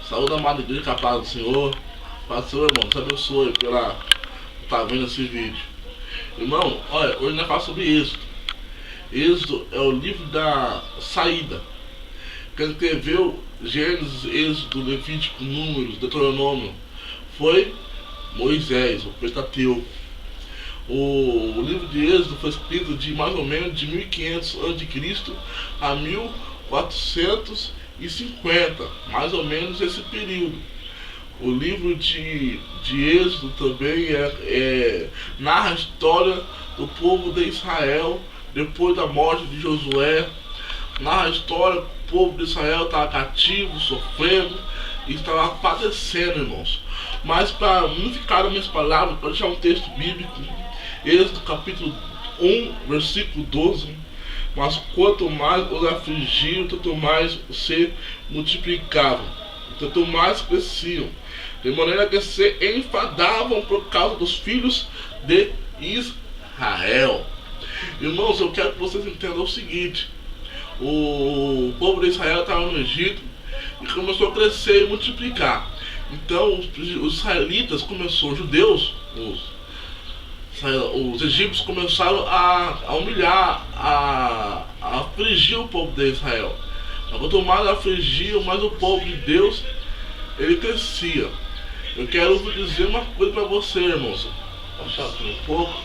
Saúde, amada igreja, que a paz do Senhor. Paz do Senhor, irmão. Te abençoe pela estar vendo esse vídeo. Irmão, olha, hoje nós falamos sobre Êxodo. Êxodo é o livro da saída. Quem escreveu Gênesis, Êxodo, Levítico, Números, Deuteronômio foi Moisés, o Pentateuco. O livro de Êxodo foi escrito de mais ou menos de 1500 a.C. a 1450, mais ou menos esse período. O livro de Êxodo também narra a história do povo de Israel depois da morte de Josué. Narra a história que o povo de Israel estava cativo, sofrendo e estava padecendo, irmãos. Mas para não ficar nas minhas palavras, para deixar um texto bíblico, Êxodo capítulo 1, versículo 12. Mas quanto mais os afligiam, tanto mais se multiplicavam, tanto mais cresciam, de maneira que se enfadavam por causa dos filhos de Israel. Irmãos, eu quero que vocês entendam o seguinte: o povo de Israel estava no Egito e começou a crescer e multiplicar. Então os israelitas começaram, os judeus, os egípcios começaram a humilhar, a afligir o povo de Israel. Quanto mais afligiam, mais o povo de Deus ele crescia. Eu quero vos dizer uma coisa para você, irmãos. Vou baixar aqui um pouco.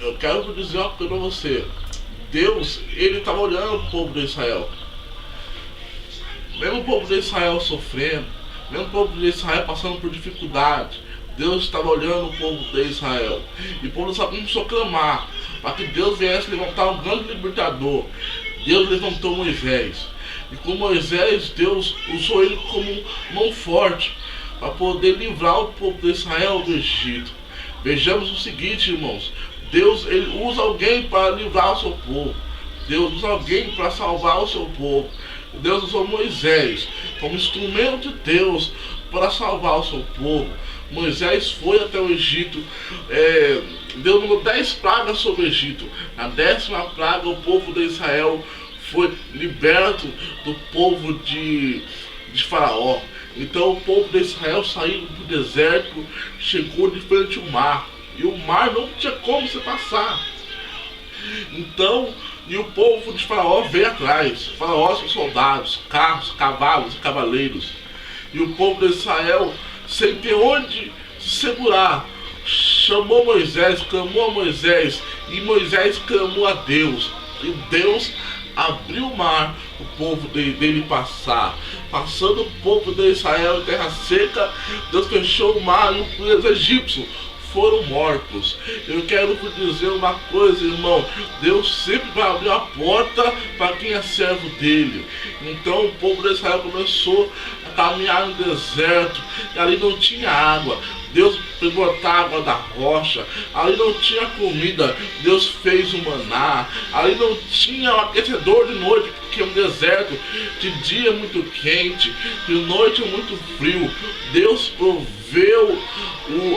Eu quero vos dizer uma coisa para você. Deus, ele estava olhando o povo de Israel. Mesmo o povo de Israel sofrendo, mesmo o povo de Israel passando por dificuldade, Deus estava olhando o povo de Israel. E o povo começou a clamar para que Deus viesse levantar um grande libertador. Deus levantou Moisés. E com Moisés, Deus usou ele como mão forte para poder livrar o povo de Israel do Egito. Vejamos o seguinte, irmãos. Deus, ele usa alguém para livrar o seu povo. Deus usa alguém para salvar o seu povo. Deus usou Moisés como instrumento de Deus para salvar o seu povo. Moisés foi até o Egito. Deus mandou 10 pragas sobre o Egito. Na 10ª praga, o povo de Israel foi liberto do povo de Faraó. Então o povo de Israel saiu do deserto, chegou de frente ao mar. E o mar não tinha como se passar. Então, e o povo de Faraó veio atrás. Faraó são soldados, carros, cavalos e cavaleiros. E o povo de Israel, sem ter onde se segurar, chamou Moisés, clamou a Moisés. E Moisés clamou a Deus. E Deus abriu o mar, o povo dele passar. Passando o povo de Israel em terra seca, Deus fechou o mar e os egípcios foram mortos. Eu quero vos dizer uma coisa, irmão. Deus sempre vai abrir a porta para quem é servo dele. Então o povo de Israel começou a caminhar no deserto. E ali não tinha água. Deus botar água da rocha. Ali não tinha comida. Deus fez o maná. Ali não tinha um aquecedor de noite, porque é um deserto. De dia é muito quente, de noite é muito frio. Deus proveu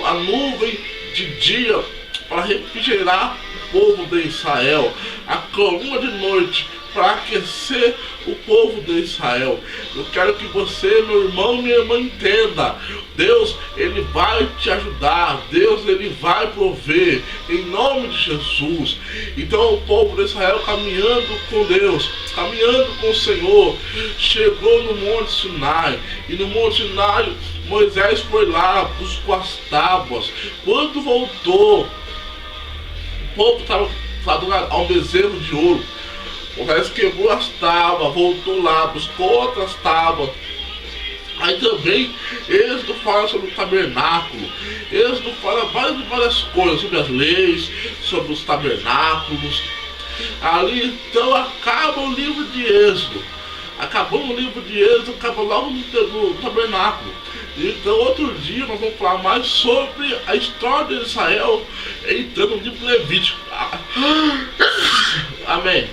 a nuvem de dia para refrigerar o povo de Israel. A coluna de noite para aquecer o povo de Israel. Eu quero que você, meu irmão, minha irmã, entenda. Deus, ele vai te ajudar. Deus, ele vai prover em nome de Jesus. Então o povo de Israel caminhando com Deus, caminhando com o Senhor, chegou no Monte Sinai. E no Monte Sinai Moisés foi lá, buscou as tábuas. Quando voltou, o povo estava a um bezerro de ouro. Moisés quebrou as tábuas, voltou lá, buscou outras tábuas. Aí também Êxodo fala sobre o tabernáculo. Êxodo fala várias coisas, sobre as leis, sobre os tabernáculos. Ali então acaba o livro de Êxodo. Acabou o livro de Êxodo, acaba logo no tabernáculo. Então outro dia nós vamos falar mais sobre a história de Israel entrando no livro Levítico. Amém.